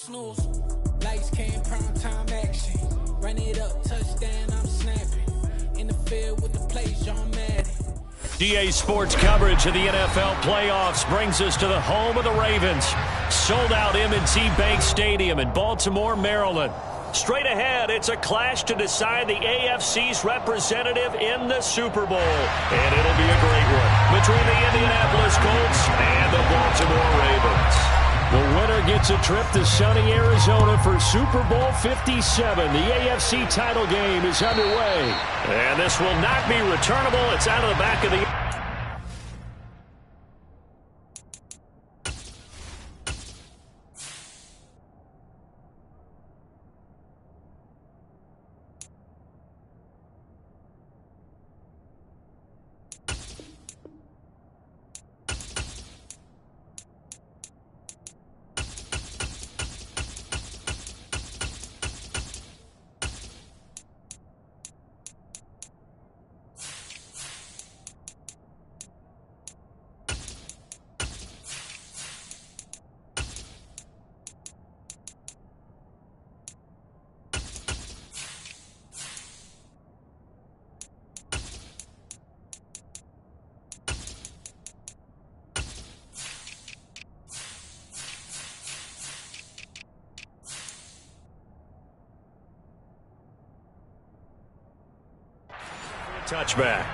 snooze. Lights came, prime time action. Run it up, touchdown, I'm snapping. In the field with the plays, John Madden. DA Sports coverage of the NFL playoffs brings us to the home of the Ravens. Sold out M&T Bank Stadium in Baltimore, Maryland. Straight ahead, it's a clash to decide the AFC's representative in the Super Bowl. And it'll be a great one between the Indianapolis Colts and the Baltimore Ravens. The winner gets a trip to sunny Arizona for Super Bowl 57. The AFC title game is underway. And this will not be returnable. It's out of the back of the... Touchback.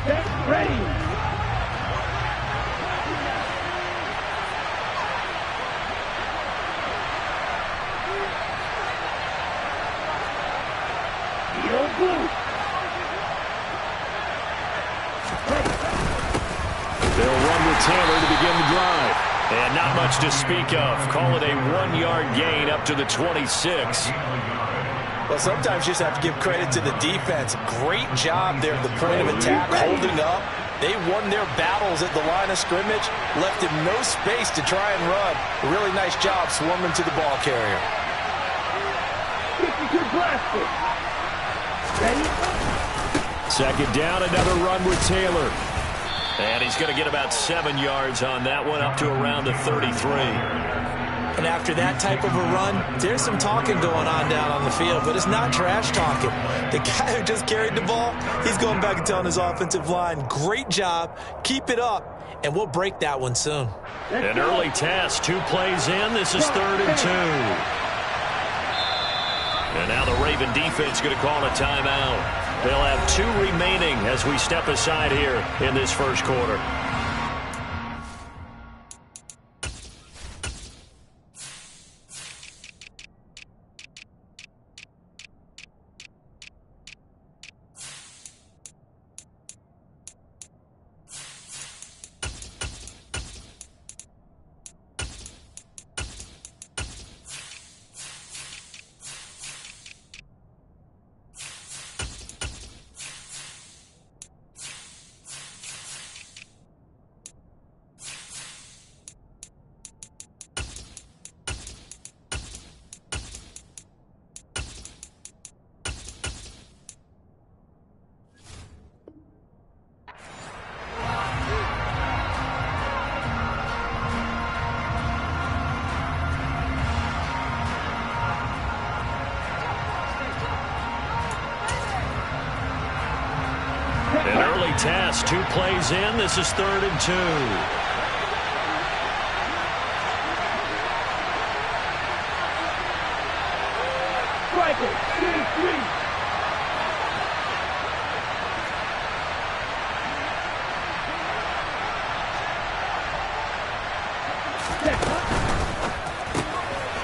Get ready. They'll run with Taylor to begin the drive. And not much to speak of. Call it a 1-yard gain up to the 26. Well, sometimes you just have to give credit to the defense. Great job there at the point of attack, holding up. They won their battles at the line of scrimmage, left him no space to try and run. A really nice job swarming to the ball carrier. 52 blasted. Ready? Second down, another run with Taylor. And he's going to get about 7 yards on that one, up to around the 33. And after that type of a run, there's some talking going on down on the field, but it's not trash talking. The guy who just carried the ball, he's going back and telling his offensive line, great job, keep it up, and we'll break that one soon. An early test, 2 plays in. This is 3rd and 2. And now the Raven defense going to call a timeout. They'll have 2 remaining as we step aside here in this first quarter. An early test, 2 plays in. This is 3rd and 2. Striker, 3.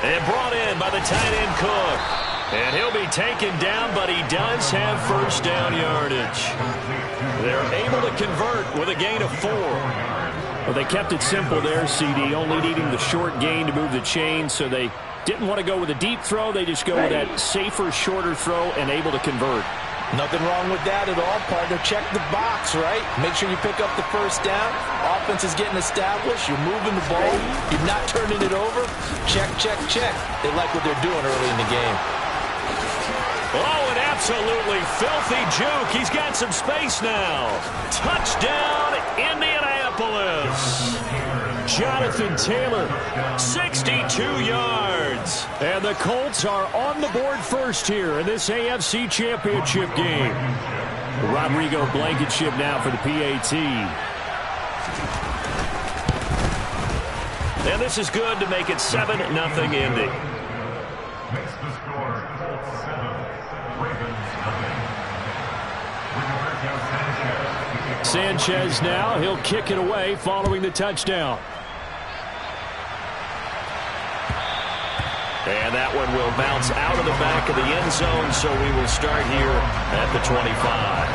And brought in by the tight end Cook. And he'll be taken down, but he does have first down yardage. They're able to convert with a gain of 4. Well, they kept it simple there, CD, only needing the short gain to move the chain, so they didn't want to go with a deep throw. They just go with that safer, shorter throw and able to convert. Nothing wrong with that at all, partner. Check the box, right? Make sure you pick up the first down. Offense is getting established. You're moving the ball. You're not turning it over. Check, check, check. They like what they're doing early in the game. Oh, an absolutely filthy juke. He's got some space now. Touchdown, Indianapolis. Jonathan Taylor, 62 yards. And the Colts are on the board first here in this AFC Championship game. Rodrigo Blankenship now for the PAT. And this is good to make it 7-0 Indy. Sanchez now, he'll kick it away following the touchdown. And that one will bounce out of the back of the end zone, so we will start here at the 25.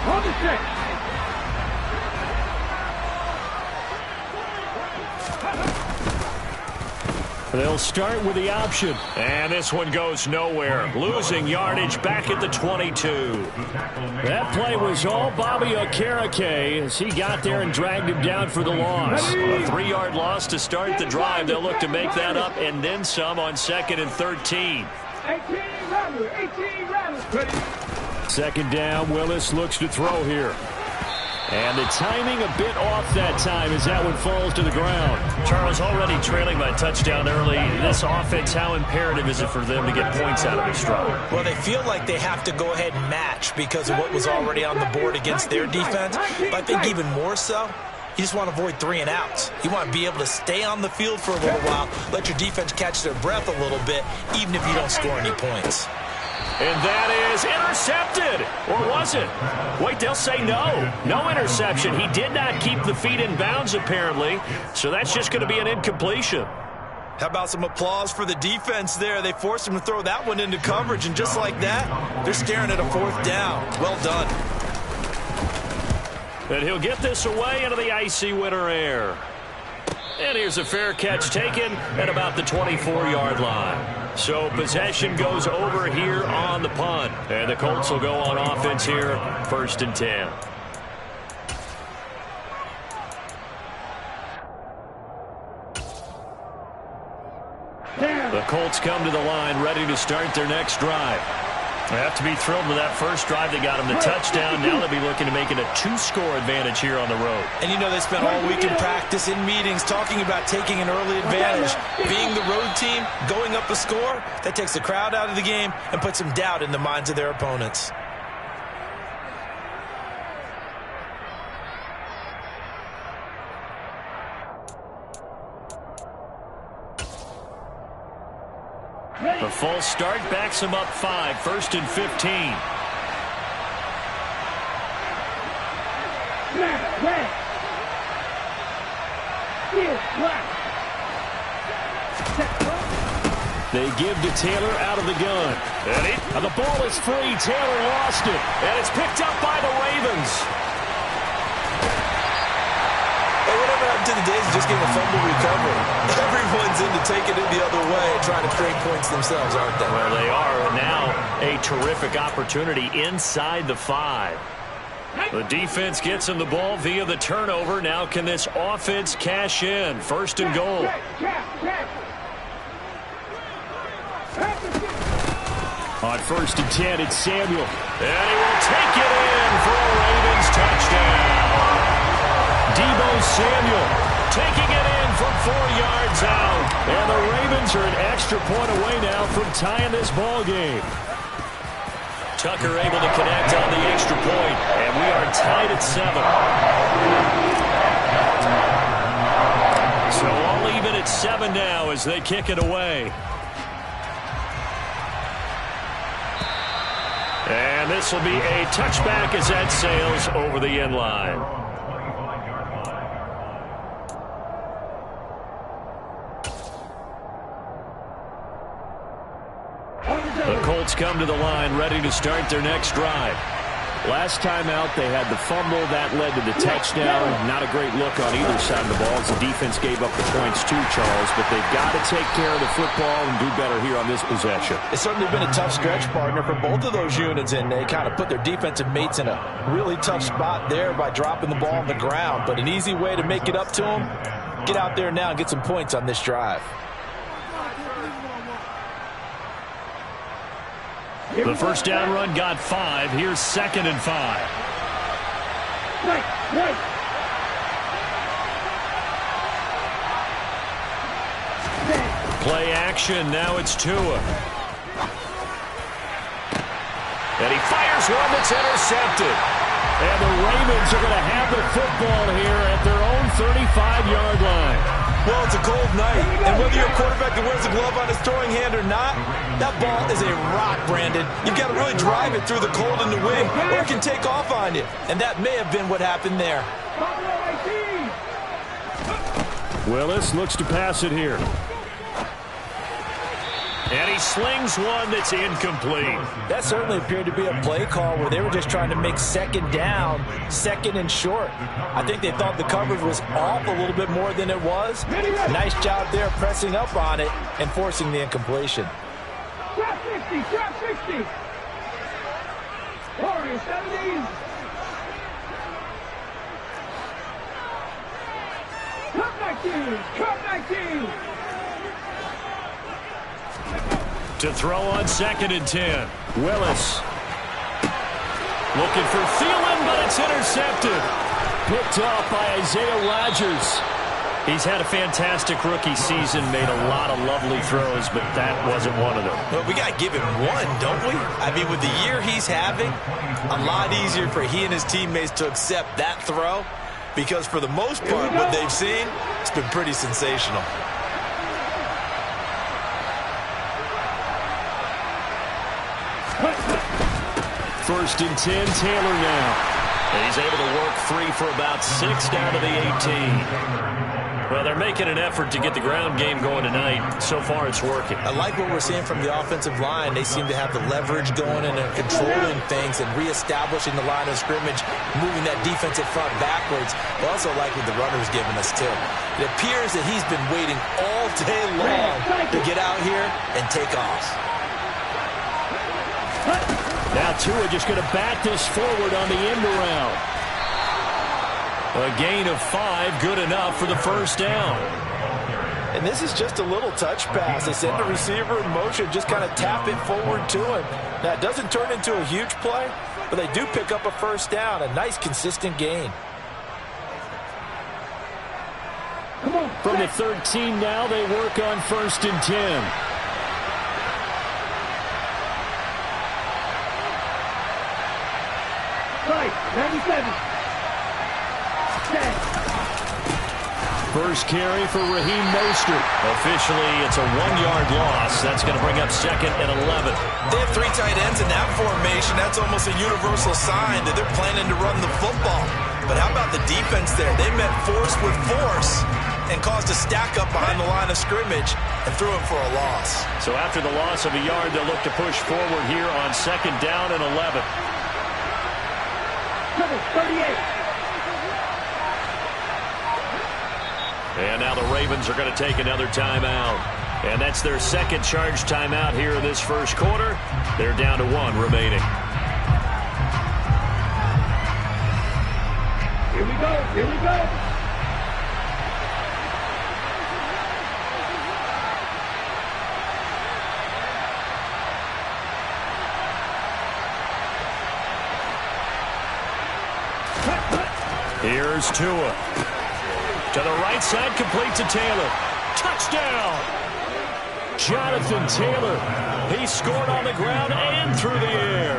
On the set. They'll start with the option. And this one goes nowhere. Losing yardage back at the 22. That play was all Bobby Okereke as he got there and dragged him down for the loss. A 3-yard loss to start the drive. They'll look to make that up and then some on 2nd and 13. 18 runners. Second down, Willis looks to throw here. And the timing a bit off that time as that one falls to the ground. Charles, already trailing by touchdown early. This offense, how imperative is it for them to get points out of this drive? Well, they feel like they have to go ahead and match because of what was already on the board against their defense. But I think even more so, you just want to avoid 3 and outs. You want to be able to stay on the field for a little while, let your defense catch their breath a little bit, even if you don't score any points. And that is intercepted. Or was it? Wait, they'll say no. No interception. He did not keep the feet in bounds, apparently. So that's just going to be an incompletion. How about some applause for the defense there? They forced him to throw that one into coverage, and just like that, they're staring at a 4th down. Well done. And he'll get this away into the icy winter air. And here's a fair catch taken at about the 24-yard line. So possession goes over here on the punt. And the Colts will go on offense here, 1st and 10. The Colts come to the line ready to start their next drive. They have to be thrilled with that first drive. They got them the touchdown. Now they'll be looking to make it a 2-score advantage here on the road. And you know they spent all week in practice, in meetings, talking about taking an early advantage. Being the road team, going up a score, that takes the crowd out of the game and puts some doubt in the minds of their opponents. The false start backs him up 5, 1st and 15. They give to Taylor out of the gun. And the ball is free. Taylor lost it. And it's picked up by the Ravens. Hey, whatever happened to the days of just getting a fumble recovery? Everyone's into taking it the other way and trying to create points themselves, aren't they? Well, they are. Now a terrific opportunity inside the 5. The defense gets him the ball via the turnover. Now can this offense cash in? 1st and goal. On 1st and 10, it's Samuel. And he will take it in for a Ravens touchdown. Deebo Samuel taking it in from 4 yards out. And the Ravens are an extra point away now from tying this ball game. Tucker able to connect on the extra point, and we are tied at 7. So all even at 7 now as they kick it away. And this will be a touchback as that sails over the end line. The Colts come to the line ready to start their next drive. Last time out, they had the fumble. That led to the touchdown. Not a great look on either side of the ball as the defense gave up the points too, Charles. But they've got to take care of the football and do better here on this possession. It's certainly been a tough stretch, partner, for both of those units, and they kind of put their defensive mates in a really tough spot there by dropping the ball on the ground. But an easy way to make it up to them, get out there now and get some points on this drive. The first down run got 5. Here's 2nd and 5. Play action. Now it's Tua. And he fires one that's intercepted. And the Ravens are going to have the football here at their own 35-yard line. Well, it's a cold night, and whether you're a quarterback that wears a glove on his throwing hand or not, that ball is a rock, Brandon. You've got to really drive it through the cold and the wind, or it can take off on you. And that may have been what happened there. Willis looks to pass it here. And he slings one that's incomplete. That certainly appeared to be a play call where they were just trying to make 2nd down, 2nd and short. I think they thought the coverage was off a little bit more than it was. Nice job there pressing up on it and forcing the incompletion. Trap 60, trap 60. Warriors 70. Trap 19, trap 19. To throw on 2nd and 10. Willis. Looking for Thielen, but it's intercepted. Picked off by Isaiah Rodgers. He's had a fantastic rookie season, made a lot of lovely throws, but that wasn't one of them. Well, we got to give him one, don't we? I mean, with the year he's having, a lot easier for he and his teammates to accept that throw, because for the most part, what they've seen, it's been pretty sensational. First and 10, Taylor now. And he's able to work free for about 6 down to the 18. Well, they're making an effort to get the ground game going tonight. So far, it's working. I like what we're seeing from the offensive line. They seem to have the leverage going and they're controlling things and reestablishing the line of scrimmage, moving that defensive front backwards. I also like what the runner's giving us, too. It appears that he's been waiting all day long to get out here and take off. Now Tua just going to bat this forward on the end around. A gain of 5, good enough for the first down. And this is just a little touch pass. They send the receiver in motion, just kind of tap it forward to him. Now, it doesn't turn into a huge play, but they do pick up a first down, a nice, consistent gain. From the 13 now, they work on 1st and 10. Right, 97. 10. First carry for Raheem Mostert. Officially, it's a 1-yard loss. That's going to bring up 2nd and 11. They have 3 tight ends in that formation. That's almost a universal sign that they're planning to run the football. But how about the defense there? They met force with force and caused a stack up behind the line of scrimmage and threw it for a loss. So after the loss of a yard, they'll look to push forward here on 2nd down and 11. 38. And now the Ravens are going to take another timeout. And that's their 2nd charge timeout here in this first quarter. They're down to 1 remaining. Here we go, here we go. Here's Tua. To the right side, complete to Taylor. Touchdown! Jonathan Taylor. He scored on the ground and through the air.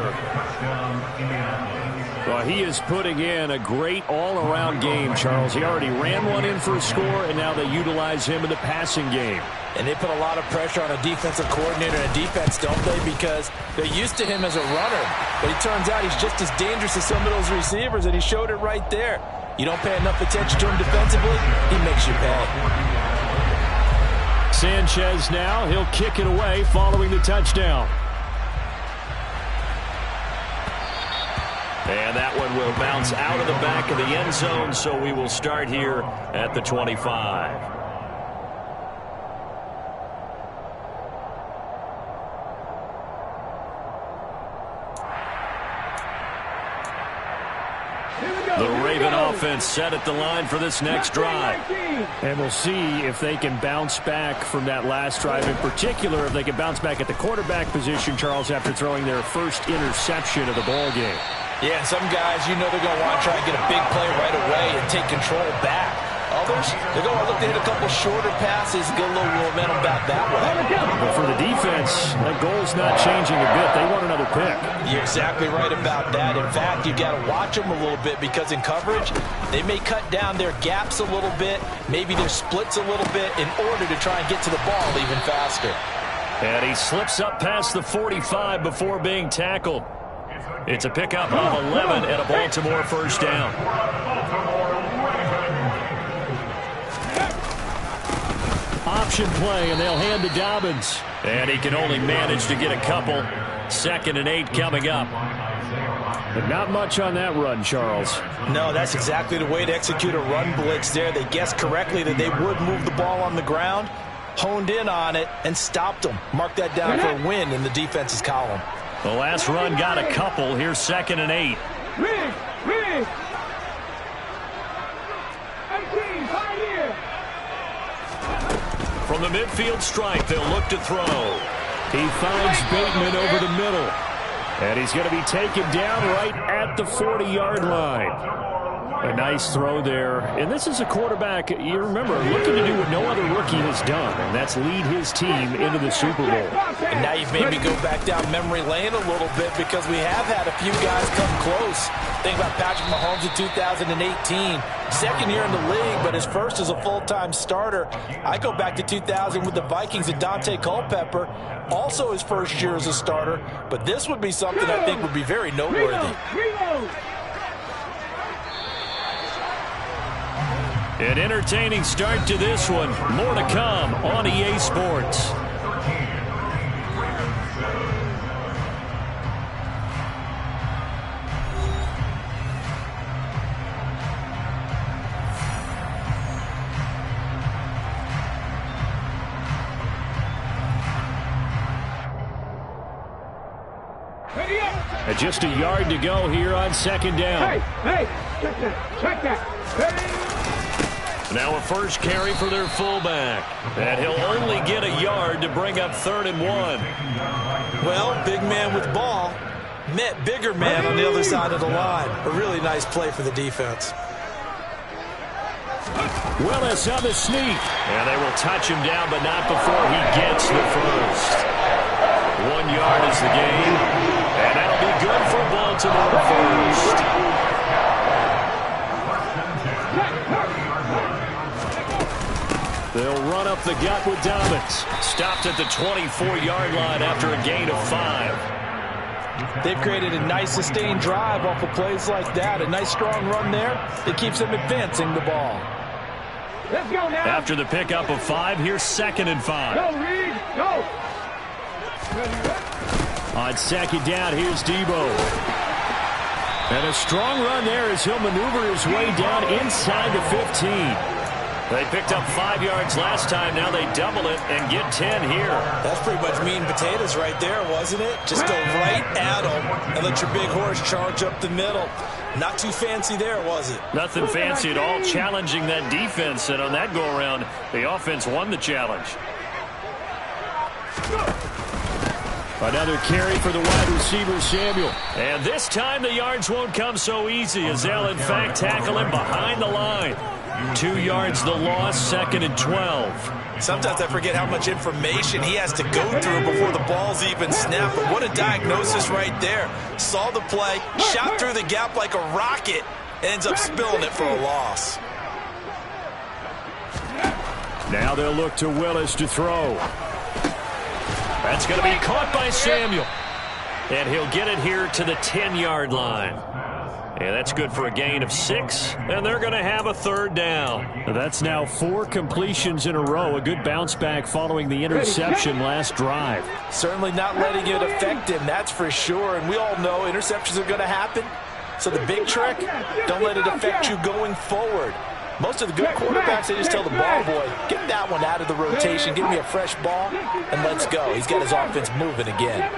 Well, he is putting in a great all-around game, Charles. He already ran one in for a score, and now they utilize him in the passing game. And they put a lot of pressure on a defensive coordinator and a defense, don't they? Because they're used to him as a runner. But it turns out he's just as dangerous as some of those receivers, and he showed it right there. You don't pay enough attention to him defensively, he makes you pay. Sanchez now, he'll kick it away following the touchdown. And that one will bounce out of the back of the end zone, so we will start here at the 25. The Raven offense set at the line for this next drive. And we'll see if they can bounce back from that last drive. In particular, if they can bounce back at the quarterback position, Charles, after throwing their first interception of the ball game. Yeah, some guys, you know they're going to want to try and get a big play right away and take control back. Others, they're going to look to hit a couple shorter passes, get a little momentum back that way. But for the defense, that goal's not changing a bit. They want another pick. You're exactly right about that. In fact, you've got to watch them a little bit because in coverage, they may cut down their gaps a little bit, maybe their splits a little bit in order to try and get to the ball even faster. And he slips up past the 45 before being tackled. It's a pickup of 11 and a Baltimore first down. Option play, and they'll hand to Dobbins. And he can only manage to get a couple. 2nd and 8 coming up. But not much on that run, Charles. No, that's exactly the way to execute a run blitz there. They guessed correctly that they would move the ball on the ground, honed in on it, and stopped them. Mark that down for a win in the defense's column. The last run got a couple. Here's 2nd and 8. Rig! 18, right here! From the midfield stripe, they'll look to throw. He finds Bateman over the middle. And he's going to be taken down right at the 40-yard line. A nice throw there. And this is a quarterback, you remember, looking to do what no other rookie has done, and that's lead his team into the Super Bowl. And now you've made me go back down memory lane a little bit because we have had a few guys come close. Think about Patrick Mahomes in 2018. Second year in the league, but his first as a full-time starter. I go back to 2000 with the Vikings and Dante Culpepper. Also his first year as a starter. But this would be something I think would be very noteworthy. An entertaining start to this one. More to come on EA Sports. And just a yard to go here on 2nd down. Hey, check that. Now a first carry for their fullback. And he'll only get a yard to bring up 3rd and 1. Well, big man with ball met bigger man on the other side of the line. A really nice play for the defense. Willis on the sneak. And they will touch him down, but not before he gets the first. 1 yard is the gain. And that'll be good for Baltimore first. They'll run up the gut with Dobbins. Stopped at the 24-yard line after a gain of 5. They've created a nice sustained drive off of plays like that. A nice strong run there that keeps them advancing the ball. Let's go now. After the pickup of 5, here's 2nd and 5. Go, Reed, go. On 2nd down, here's Debo. And a strong run there as he'll maneuver his way down inside the 15. They picked up 5 yards last time. Now they double it and get 10 here. That's pretty much meat and potatoes right there, wasn't it? Just go right at them and let your big horse charge up the middle. Not too fancy there, was it? Nothing fancy at all, challenging that defense. And on that go-around, the offense won the challenge. Another carry for the wide receiver, Samuel. And this time the yards won't come so easy as they'll, in fact, tackle him behind the line. 2 yards the loss, 2nd and 12. Sometimes I forget how much information he has to go through before the ball's even snapped. But what a diagnosis right there. Saw the play, shot through the gap like a rocket, ends up spilling it for a loss. Now they'll look to Willis to throw. That's going to be caught by Samuel. And he'll get it here to the 10-yard line. And that's good for a gain of 6, and they're going to have a 3rd down. That's now 4 completions in a row. A good bounce back following the interception last drive. Certainly not letting it affect him, that's for sure. And we all know interceptions are going to happen. So the big trick, don't let it affect you going forward. Most of the good quarterbacks, they just tell the ball boy, get that one out of the rotation, give me a fresh ball, and let's go. He's got his offense moving again.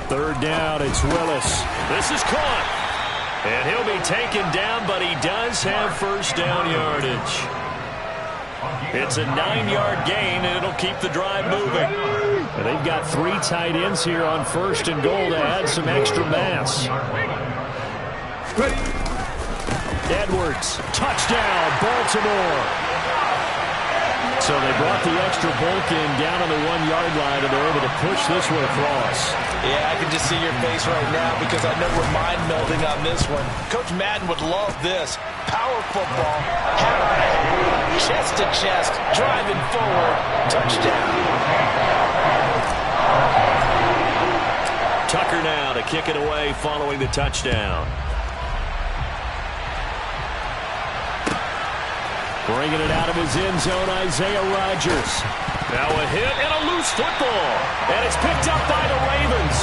Third down, it's Willis. This is caught. And he'll be taken down, but he does have first down yardage. It's a 9-yard gain, and it'll keep the drive moving. And they've got 3 tight ends here on first and goal to add some extra mass. Edwards, touchdown, Baltimore. So they brought the extra bulk in down on the 1-yard line, and they're able to push this one across. Yeah, I can just see your face right now because I know we're mind melding on this one. Coach Madden would love this. Power football, head chest to chest, driving forward, touchdown. Tucker now to kick it away following the touchdown. Bringing it out of his end zone, Isaiah Rodgers. Now a hit and a loose football. And it's picked up by the Ravens.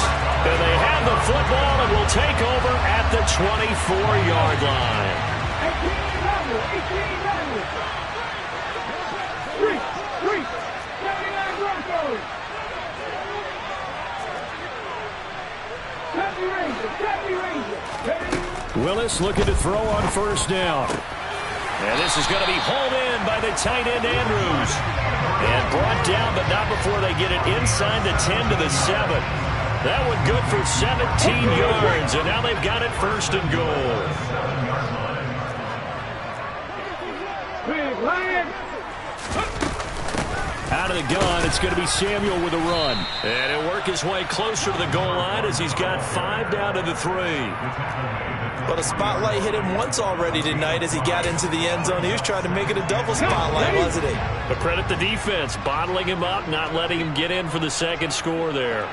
And they have the football and will take over at the 24-yard line. 18 Willis looking to throw on first down. And this is going to be hauled in by the tight end, Andrews. And brought down, but not before they get it inside the 10 to the 7. That one good for 17 yards, and now they've got it first and goal. Out of the gun, it's going to be Samuel with a run. And he'll work his way closer to the goal line as he's got 5 down to the 3. But a spotlight hit him once already tonight as he got into the end zone. He was trying to make it a double spotlight, wasn't he? But credit the defense, bottling him up, not letting him get in for the second score there.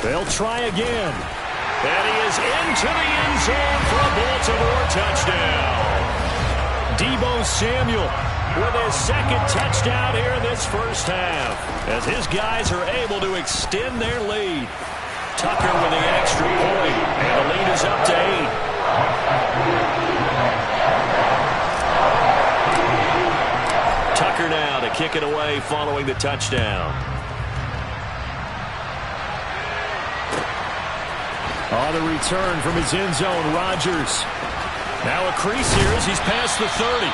They'll try again. And he is into the end zone for a Baltimore touchdown. Deebo Samuel with his second touchdown here in this first half, as his guys are able to extend their lead. Tucker with the extra point, and the lead is up to 8. Tucker now to kick it away following the touchdown. On the return from his end zone, Rodgers. Now a crease here as he's past the 30.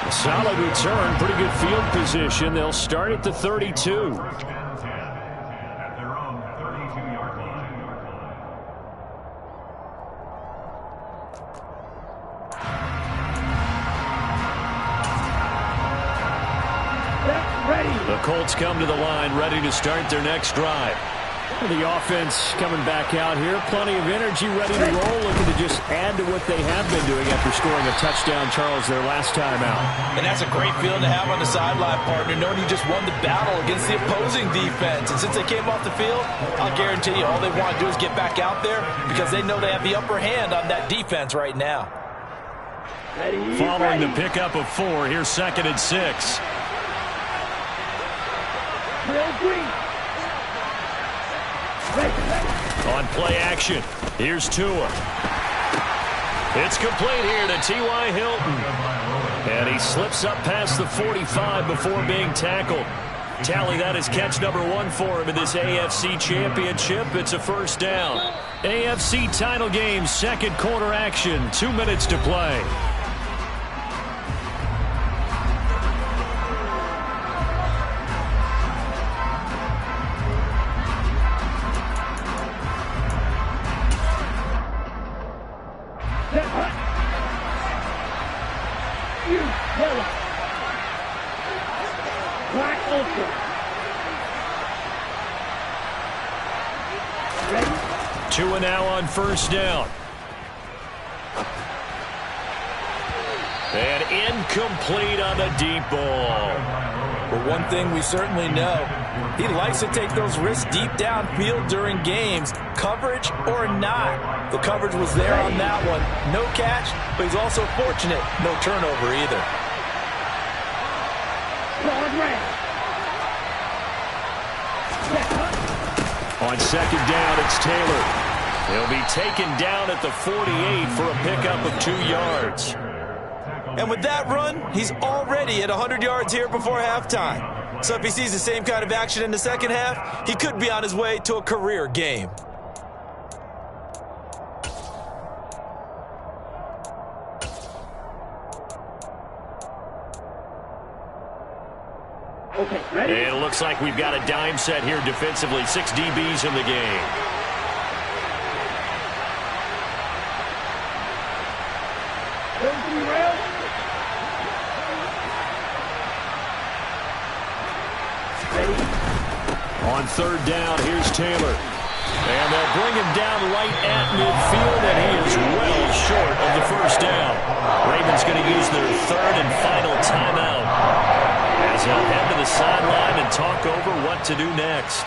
A solid return, pretty good field position. They'll start at the 32. The Colts come to the line, ready to start their next drive. The offense coming back out here. Plenty of energy, ready to roll, looking to just add to what they have been doing after scoring a touchdown, Charles, their last time out. And that's a great feeling to have on the sideline, partner, knowing you just won the battle against the opposing defense. And since they came off the field, I'll guarantee you all they want to do is get back out there because they know they have the upper hand on that defense right now. Following the pickup of 4, here's 2nd and 6. On play action, here's Tua. It's complete here to T.Y. Hilton. And he slips up past the 45 before being tackled. Tally, that is catch number 1 for him in this AFC Championship. It's a first down. AFC title game, second quarter action, 2 minutes to play. Tua now on first down. And incomplete on the deep ball. But one thing we certainly know, he likes to take those risks deep downfield during games, coverage or not. The coverage was there on that one. No catch, but he's also fortunate. No turnover either. On second down, it's Taylor. He'll be taken down at the 48 for a pickup of 2 yards. And with that run, he's already at 100 yards here before halftime. So if he sees the same kind of action in the second half, he could be on his way to a career game. Okay, ready? And it looks like we've got a dime set here defensively. 6 DBs in the game. On third down, here's Taylor. And they'll bring him down right at midfield, and he is well short of the first down. Ravens going to use their third and final timeout as they'll head to the sideline and talk over what to do next.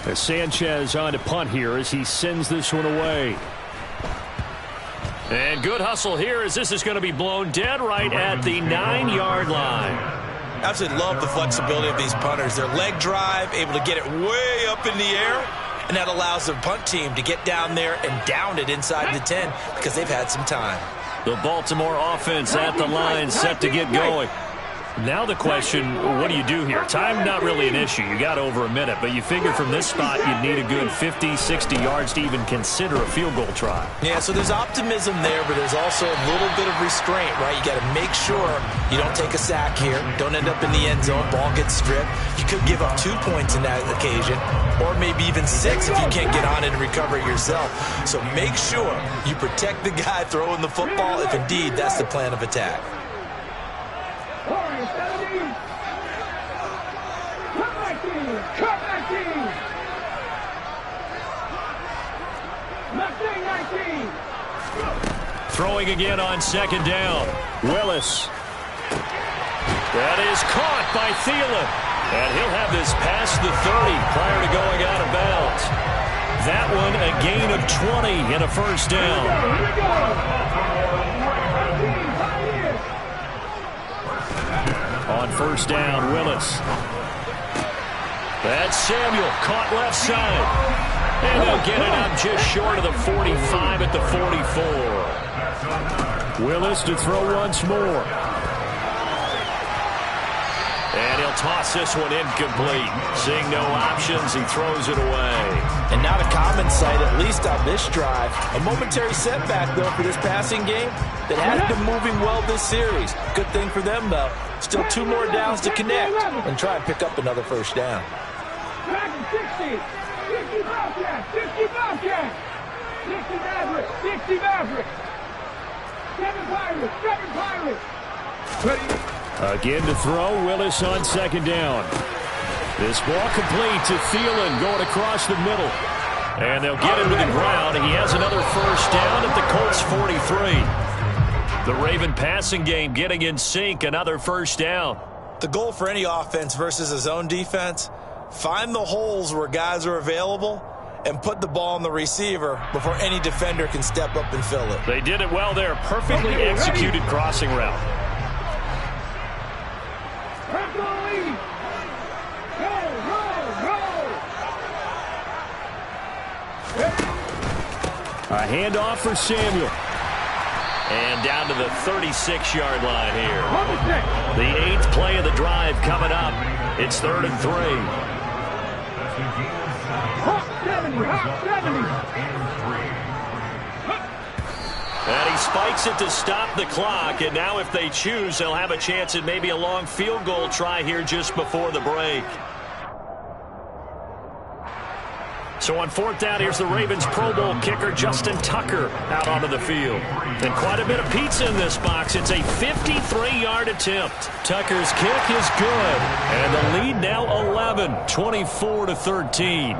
As Sanchez on to punt here as he sends this one away. And good hustle here as this is going to be blown dead right at the 9-yard line. Absolutely love the flexibility of these punters. Their leg drive, able to get it way up in the air, and that allows the punt team to get down there and down it inside the 10 because they've had some time. The Baltimore offense at the line set to get going. Now the question, what do you do here? Time not really an issue. You got over a minute, but you figure from this spot you'd need a good 50, 60 yards to even consider a field goal try. Yeah, so there's optimism there, but there's also a little bit of restraint, right? You got to make sure you don't take a sack here, don't end up in the end zone, ball gets stripped. You could give up 2 points in that occasion, or maybe even 6 if you can't get on it and recover it yourself. So make sure you protect the guy throwing the football if indeed that's the plan of attack. Throwing again on second down. Willis. That is caught by Thielen. And he'll have this past the 30 prior to going out of bounds. That one a gain of 20 and a first down. On first down, Willis. That's Samuel, caught left side. And they'll get it up just short of the 45 at the 44. Willis to throw once more. And he'll toss this one incomplete. Seeing no options, he throws it away. And not a common sight, at least on this drive. A momentary setback, though, for this passing game that has been moving well this series. Good thing for them, though. Still 2 more downs to connect and try and pick up another first down. 60 Bobcats, 60 Bobcats, 60 Mavericks, 60 Mavericks, 7 Pirates, 7 Pirates. Again to throw, Willis on second down. This ball complete to Thielen going across the middle. And they'll get him to the ground. He has another first down at the Colts 43. The Raven passing game getting in sync, another first down. The goal for any offense versus a zone defense, find the holes where guys are available and put the ball on the receiver before any defender can step up and fill it. They did it well there. Perfectly executed crossing route. A handoff for Samuel. And down to the 36-yard line here. The 8th play of the drive coming up. It's 3rd and 3. And he spikes it to stop the clock. And now if they choose, they'll have a chance at maybe a long field goal try here just before the break. So on 4th down, here's the Ravens Pro Bowl kicker, Justin Tucker, out onto the field. And quite a bit of pizza in this box. It's a 53-yard attempt. Tucker's kick is good. And the lead now 11, 24-13.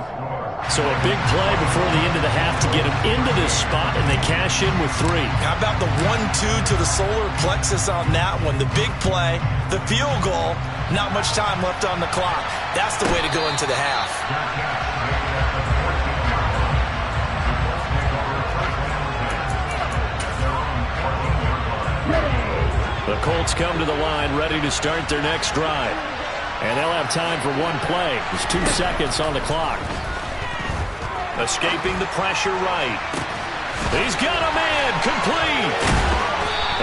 So a big play before the end of the half to get them into this spot, and they cash in with 3. How about the 1-2 to the solar plexus on that one? The big play, the field goal, not much time left on the clock. That's the way to go into the half. The Colts come to the line ready to start their next drive. And they'll have time for one play. There's 2 seconds on the clock. Escaping the pressure right. He's got a man complete.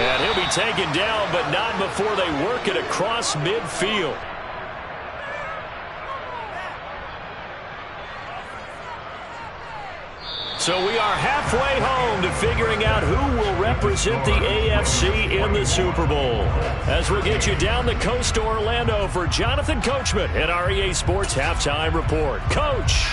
And he'll be taken down, but not before they work it across midfield. So we are halfway home to figuring out who will represent the AFC in the Super Bowl. As we'll get you down the coast to Orlando for Jonathan Coachman at our EA Sports Halftime Report. Coach.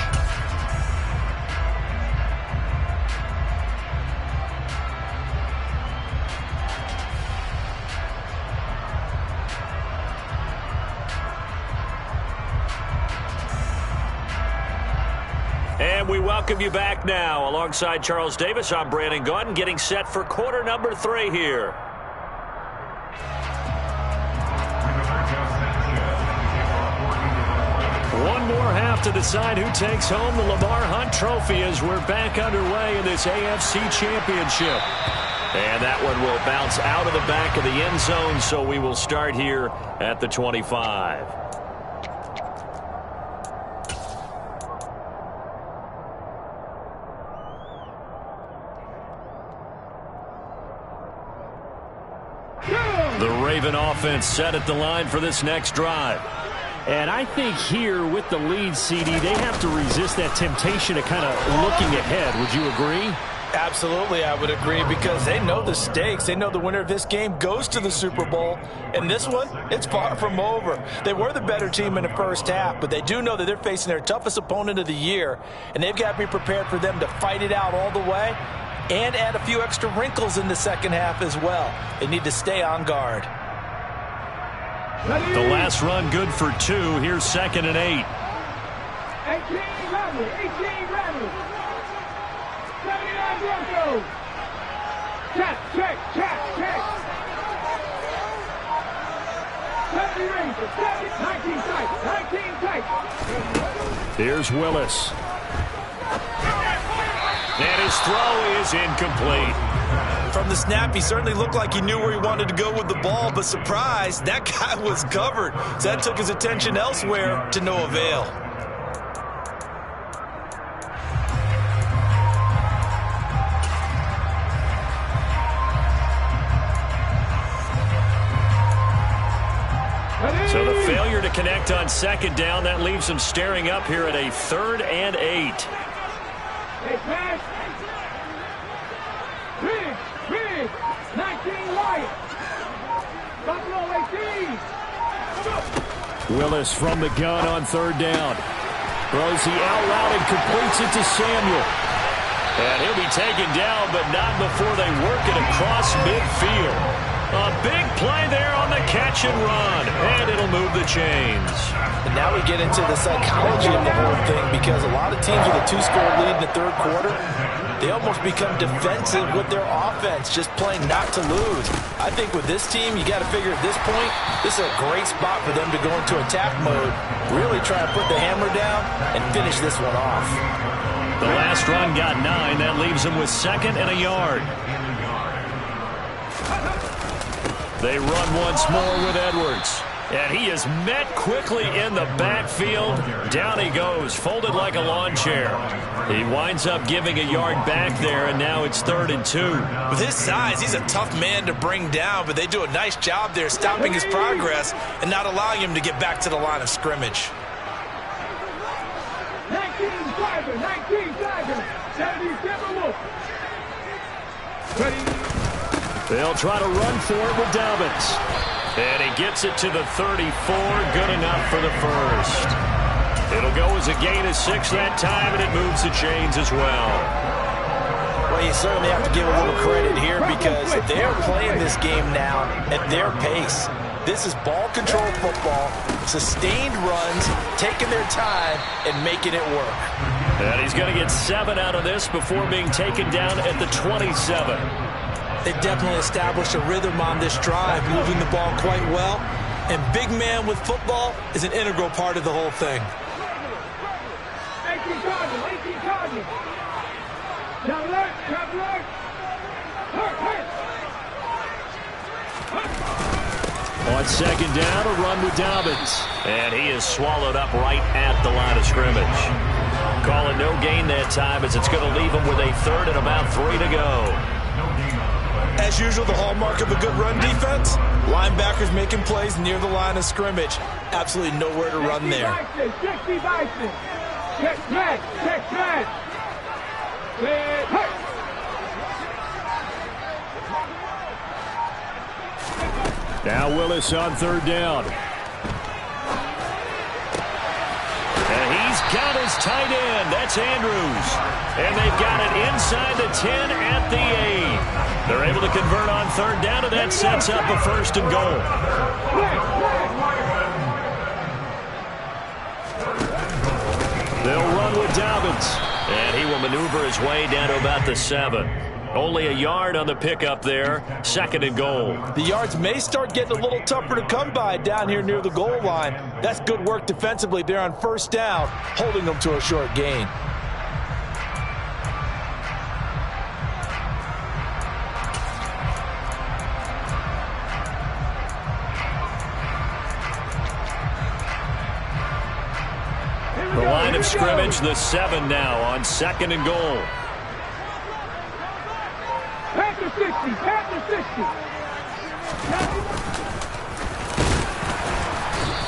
And we welcome you back now. Alongside Charles Davis, I'm Brandon Gaudin, getting set for quarter number 3 here. One more half to decide who takes home the Lamar Hunt Trophy as we're back underway in this AFC Championship. And that one will bounce out of the back of the end zone, so we will start here at the 25. The Raven offense set at the line for this next drive. And I think here with the lead, CD, they have to resist that temptation of kind of looking ahead. Would you agree? Absolutely, I would agree, because they know the stakes. They know the winner of this game goes to the Super Bowl. And this one, it's far from over. They were the better team in the first half, but they do know that they're facing their toughest opponent of the year, and they've got to be prepared for them to fight it out all the way and add a few extra wrinkles in the second half as well. They need to stay on guard. The last run good for 2. Here's 2nd and 8. 18 Rebels, 18 Rebels. 79 Broncos. Check, check, check, check. 70 Rangers, 19 tight, 19 tight. Here's Willis. And his throw is incomplete. From the snap, he certainly looked like he knew where he wanted to go with the ball, but surprise, that guy was covered. So that took his attention elsewhere to no avail. So the failure to connect on 2nd down, that leaves him staring up here at a 3rd and 8. Hey, pass. Big, 19 Lions. Buffalo 18. Willis from the gun on 3rd down. Throws the out route and completes it to Samuel. And he'll be taken down, but not before they work it across midfield. A big play there on the catch and run, and it'll move the chains. And now we get into the psychology of the whole thing, because a lot of teams with a 2-score lead in the 3rd quarter, they almost become defensive with their offense, just playing not to lose. I think with this team, you got to figure at this point, this is a great spot for them to go into attack mode, really try to put the hammer down and finish this one off. The last run got 9. That leaves them with 2nd and a yard. They run once more with Edwards. And he is met quickly in the backfield. Down he goes, folded like a lawn chair. He winds up giving a yard back there, and now it's 3rd and 2. With his size, he's a tough man to bring down, but they do a nice job there stopping his progress and not allowing him to get back to the line of scrimmage. 19 Tigers, 77 Wolf. Ready. They'll try to run for it with Dobbins. And he gets it to the 34. Good enough for the first. It'll go as a gain of 6 that time, and it moves the chains as well. Well, you certainly have to give a little credit here, because they're playing this game now at their pace. This is ball control football, sustained runs, taking their time, and making it work. And he's going to get 7 out of this before being taken down at the 27. They definitely established a rhythm on this drive, moving the ball quite well. And big man with football is an integral part of the whole thing. 18 target. Top left. On second down, a run with Dobbins. And he is swallowed up right at the line of scrimmage. Calling no gain that time as it's going to leave him with a 3rd and about 3 to go. As usual, the hallmark of a good run defense, linebackers making plays near the line of scrimmage. Absolutely nowhere to run there. Check. Now Willis on 3rd down. And he's got his tight end. That's Andrews. And they've got it inside the 10 at the 8. They're able to convert on 3rd down, and that sets up a 1st and goal. They'll run with Dobbins. And he will maneuver his way down to about the 7. Only a yard on the pickup there. 2nd and goal. The yards may start getting a little tougher to come by down here near the goal line. That's good work defensively there on 1st down, holding them to a short gain. The line of scrimmage, the 7 now on 2nd and goal. Panther 60.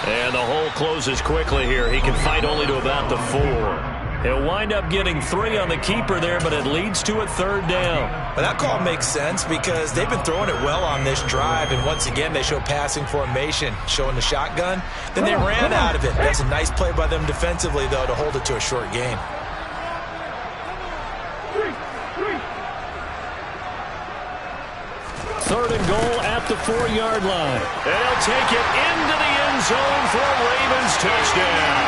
And the hole closes quickly here. He can fight only to about the 4. He'll wind up getting 3 on the keeper there, but it leads to a 3rd down. Well, that call makes sense because they've been throwing it well on this drive, and once again they show passing formation, showing the shotgun. Then they ran out of it. That's a nice play by them defensively, though, to hold it to a short gain. 3rd and goal at the 4-yard line. And he'll take it into the end zone for a Ravens touchdown.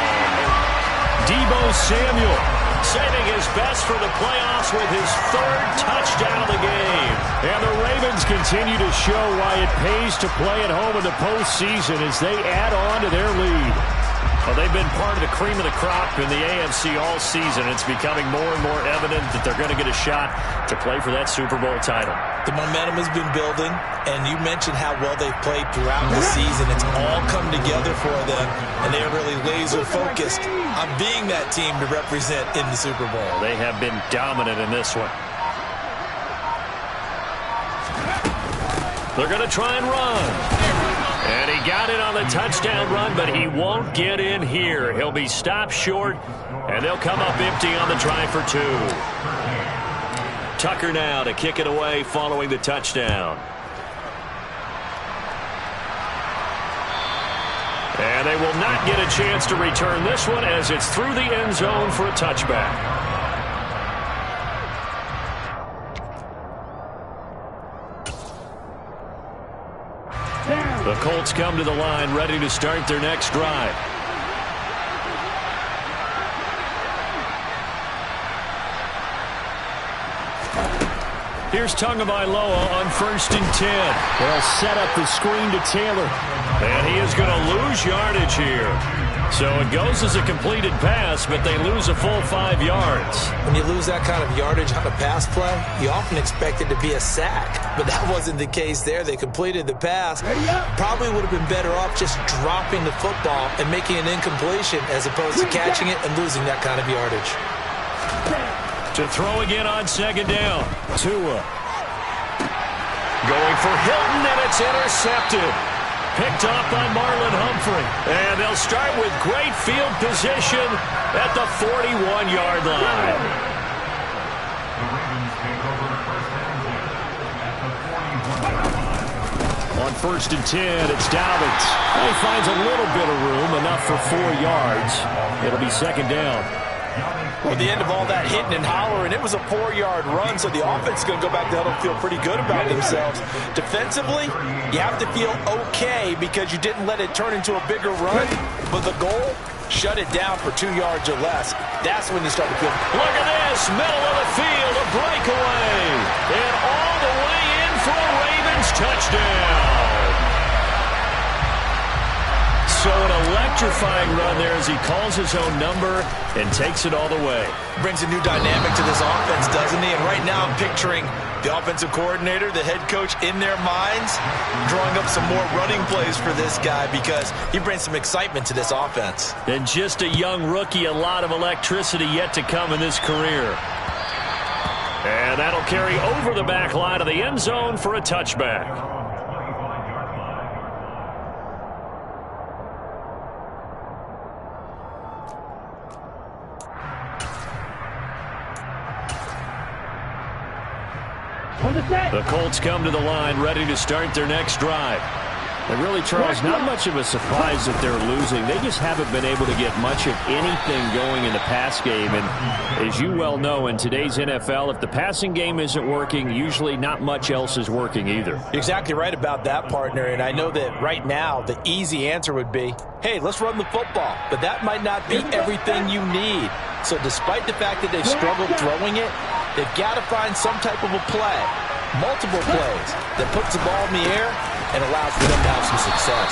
Deebo Samuel saving his best for the playoffs with his 3rd touchdown of the game. And the Ravens continue to show why it pays to play at home in the postseason as they add on to their lead. Well, they've been part of the cream of the crop in the AFC all season. It's becoming more and more evident that they're going to get a shot to play for that Super Bowl title. The momentum has been building, and you mentioned how well they've played throughout the season. It's all come together for them, and they're really laser-focused on being that team to represent in the Super Bowl. They have been dominant in this one. They're going to try and run. And he got it on the touchdown run, but he won't get in here. He'll be stopped short, and they'll come up empty on the try for 2. Tucker now to kick it away following the touchdown. And they will not get a chance to return this one as it's through the end zone for a touchback. The Colts come to the line ready to start their next drive. Here's Tagovailoa on 1st and 10. They'll set up the screen to Taylor. And he is going to lose yardage here. So it goes as a completed pass, but they lose a full 5 yards. When you lose that kind of yardage on a pass play, you often expect it to be a sack. But that wasn't the case there. They completed the pass. Probably would have been better off just dropping the football and making an incompletion as opposed to catching it and losing that kind of yardage. To throw again on 2nd down. Tua. Going for Hilton, and it's intercepted. Picked off by Marlon Humphrey. And they'll start with great field position at the 41-yard line. On 1st and 10, it's Dobbins. He finds a little bit of room, enough for 4 yards. It'll be 2nd down. Well, at the end of all that hitting and hollering, it was a 4-yard run, so the offense is going to go back to huddle and feel pretty good about themselves. Defensively, you have to feel okay because you didn't let it turn into a bigger run, but the goal, shut it down for 2 yards or less. That's when you start to feel. Look at this, middle of the field, a breakaway, and all the way in for a Ravens touchdown. So an electrifying run there as he calls his own number and takes it all the way. Brings a new dynamic to this offense, doesn't he? And right now I'm picturing the offensive coordinator, the head coach in their minds, drawing up some more running plays for this guy because he brings some excitement to this offense. And just a young rookie, a lot of electricity yet to come in this career. And that'll carry over the back line of the end zone for a touchback. The Colts come to the line ready to start their next drive. And really, Charles, not much of a surprise that they're losing. They just haven't been able to get much of anything going in the pass game. And as you well know, in today's NFL, if the passing game isn't working, usually not much else is working either. You're exactly right about that, partner. And I know that right now the easy answer would be, hey, let's run the football. But that might not be everything you need. So despite the fact that they've struggled throwing it, they've got to find some type of a play, multiple plays, that puts the ball in the air and allows for them to have some success.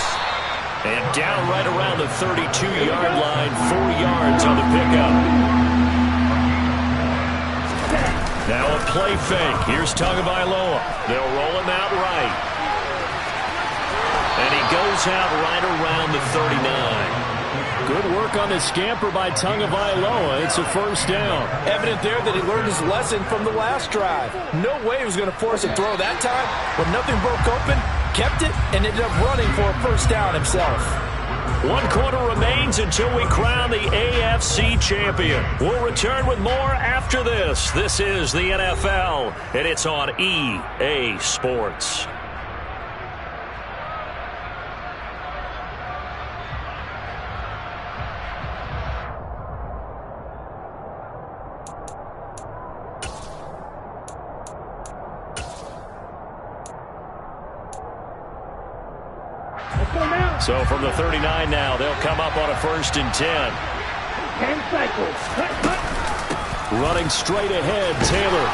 And down right around the 32-yard line, 4 yards on the pickup. Now a play fake. Here's Tagovailoa. They'll roll him out right. And he goes out right around the 39. Good work on the scamper by Tagovailoa. It's a first down. Evident there that he learned his lesson from the last drive. No way he was going to force a throw that time. When nothing broke open, kept it, and ended up running for a first down himself. 1 quarter remains until we crown the AFC champion. We'll return with more after this. This is the NFL, and it's on EA Sports. So from the 39 now, they'll come up on a 1st and 10. 10 cycles. Running straight ahead, Taylor.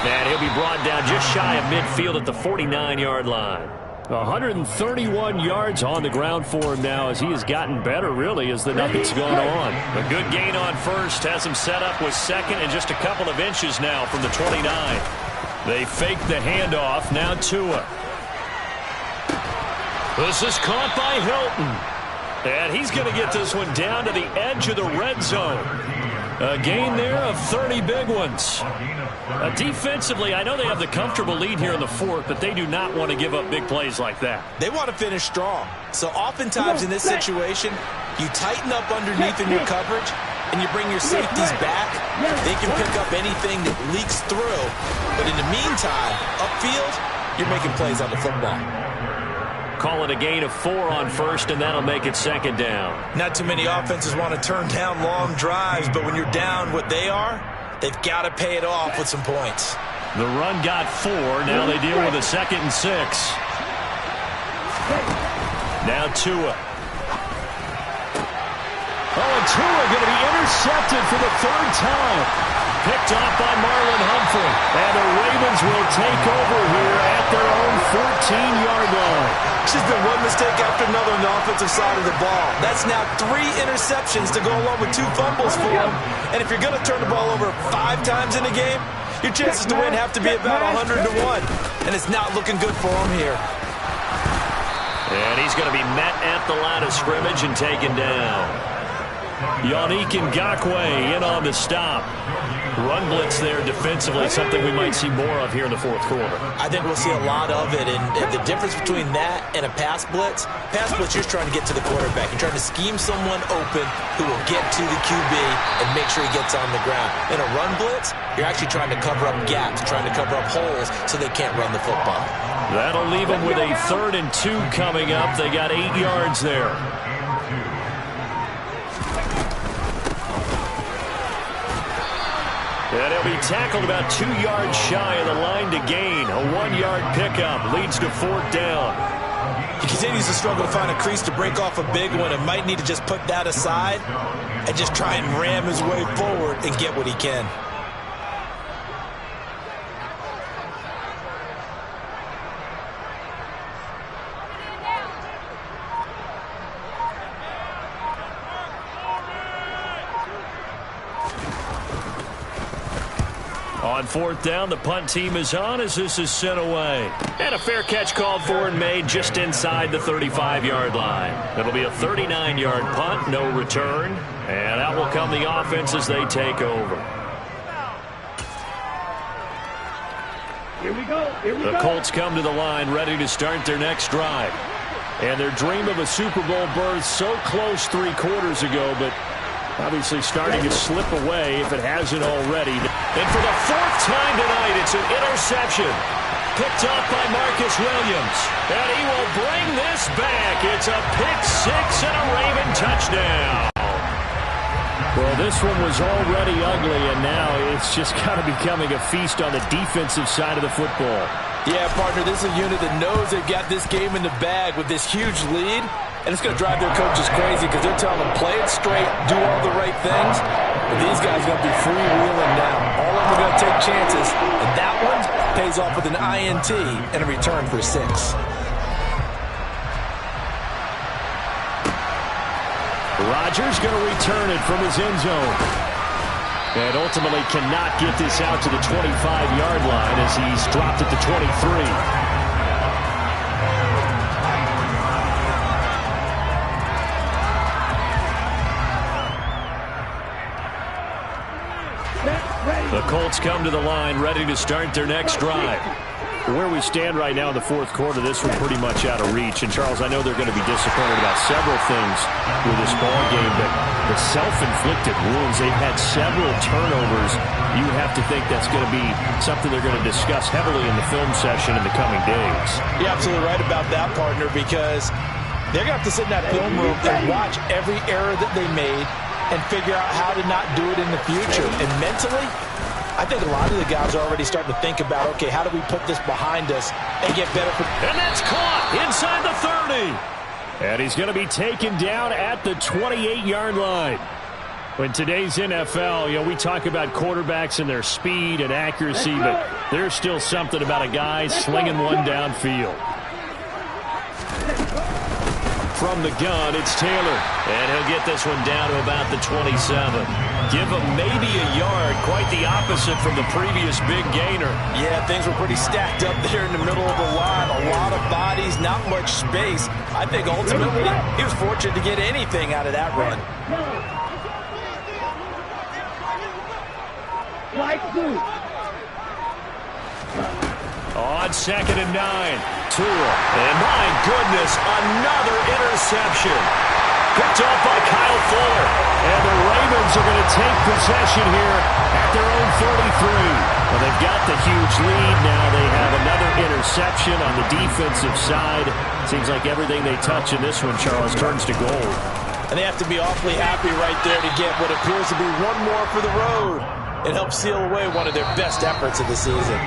And he'll be brought down just shy of midfield at the 49-yard line. 131 yards on the ground for him now as he has gotten better, really, as the night's gone on. A good gain on first has him set up with second and just a couple of inches now from the 29. They fake the handoff. Now Tua. This is caught by Hilton. And he's going to get this one down to the edge of the red zone. A gain there of 30 big ones. Defensively, I know they have the comfortable lead here in the 4th, but they do not want to give up big plays like that. They want to finish strong. So oftentimes in this situation, you tighten up underneath in your coverage, and you bring your safeties back. They can pick up anything that leaks through. But in the meantime, upfield, you're making plays on the football. Call it a gain of 4 on first, and that'll make it 2nd down. Not too many offenses want to turn down long drives, but when you're down what they are, they've got to pay it off with some points. The run got 4. Now they deal with a 2nd and 6. Now Tua. Oh, and Tua going to be intercepted for the 3rd time. Picked off by Marlon Humphrey. And the Ravens will take over here at their own 14-yard line. It's just been one mistake after another on the offensive side of the ball. That's now 3 interceptions to go along with 2 fumbles for him. And if you're going to turn the ball over 5 times in a game, your chances to win have to be about 100 to 1. And it's not looking good for him here. And he's going to be met at the line of scrimmage and taken down. Yannick Ngakoue in on the stop. Run blitz there defensively, something we might see more of here in the 4th quarter. I think we'll see a lot of it, and the difference between that and a pass blitz, you're just trying to get to the quarterback. You're trying to scheme someone open who will get to the QB and make sure he gets on the ground. In a run blitz, you're actually trying to cover up gaps, trying to cover up holes so they can't run the football. That'll leave them with a 3rd and 2 coming up. They got 8 yards there. And he'll be tackled about 2 yards shy of the line to gain. A 1-yard pickup leads to 4th down. He continues to struggle to find a crease to break off a big one and might need to just put that aside and just try and ram his way forward and get what he can. On 4th down, the punt team is on as this is sent away. And a fair catch called for and made just inside the 35-yard line. It'll be a 39-yard punt, no return. And out will come the offense as they take over. Here we go. The Colts come to the line ready to start their next drive. And their dream of a Super Bowl berth so close 3 quarters ago, but obviously starting to slip away if it hasn't already. And for the 4th time tonight, it's an interception. Picked up by Marcus Williams. And he will bring this back. It's a pick 6 and a Raven touchdown. Well, this one was already ugly, and now it's just kind of becoming a feast on the defensive side of the football. Yeah, partner, this is a unit that knows they've got this game in the bag with this huge lead, and it's going to drive their coaches crazy because they're telling them, play it straight, do all the right things, but these guys are going to be freewheeling now. All of them are going to take chances, and that one pays off with an INT and a return for 6. Rodgers going to return it from his end zone. And ultimately cannot get this out to the 25-yard line as he's dropped at the 23. The Colts come to the line ready to start their next drive. Where we stand right now in the 4th quarter, this one pretty much out of reach. And, Charles, I know they're going to be disappointed about several things with this ball game, but the self-inflicted wounds, they've had several turnovers. You have to think that's going to be something they're going to discuss heavily in the film session in the coming days. You're absolutely right about that, partner, because they're going to have to sit in that film room and watch every error that they made and figure out how to not do it in the future. And mentally, I think a lot of the guys are already starting to think about, okay, how do we put this behind us and get better? And that's caught inside the 30. And he's going to be taken down at the 28-yard line. In today's NFL, we talk about quarterbacks and their speed and accuracy, but there's still something about a guy slinging one downfield. From the gun, it's Taylor. And he'll get this one down to about the 27. Give him maybe a yard, quite the opposite from the previous big gainer. Yeah, things were pretty stacked up there in the middle of the line. A lot of bodies, not much space. I think ultimately he was fortunate to get anything out of that run. On 2nd and 9, Tua. And my goodness, another interception. Picked off by Kyle Fuller. And the Ravens are going to take possession here at their own 33. Well, they've got the huge lead now. They have another interception on the defensive side. Seems like everything they touch in this one, Charles, turns to gold. And they have to be awfully happy right there to get what appears to be one more for the road. It helps seal away one of their best efforts of the season.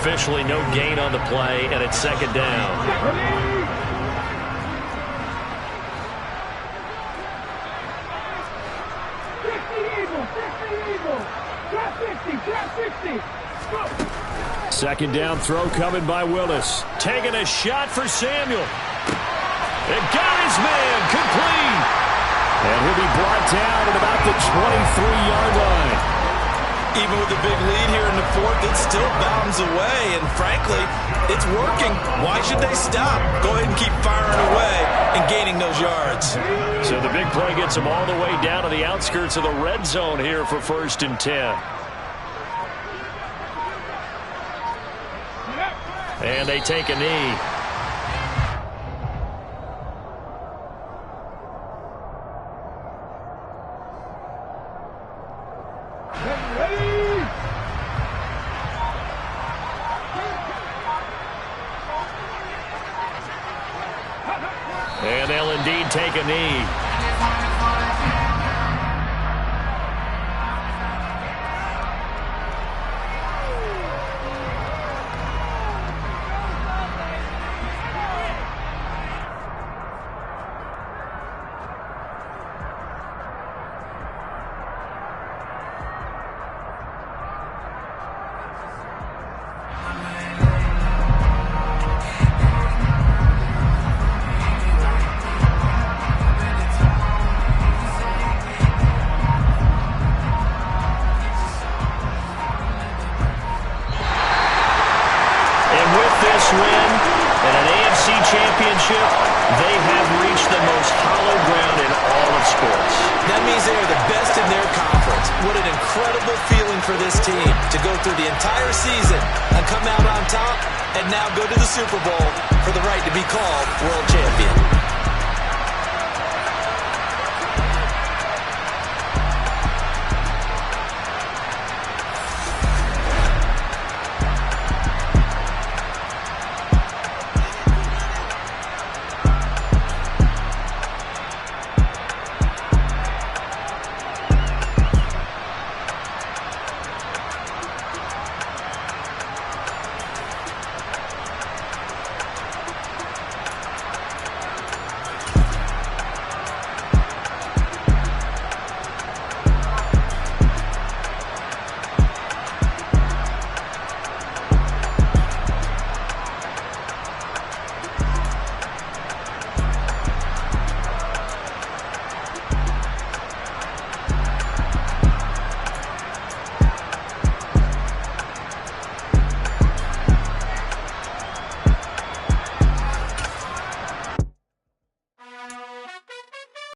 Officially no gain on the play, and it's 2nd down. Second down throw coming by Willis. Taking a shot for Samuel. It got his man complete. And he'll be brought down at about the 23-yard line. Even with the big lead here in the 4th, it still bounds away. And frankly, it's working. Why should they stop? Go ahead and keep firing away and gaining those yards. So the big play gets them all the way down to the outskirts of the red zone here for 1st and 10. And they take a knee. And they'll indeed take a knee. means they are the best in their conference. What an incredible feeling for this team to go through the entire season and come out on top and now go to the Super Bowl for the right to be called world champion.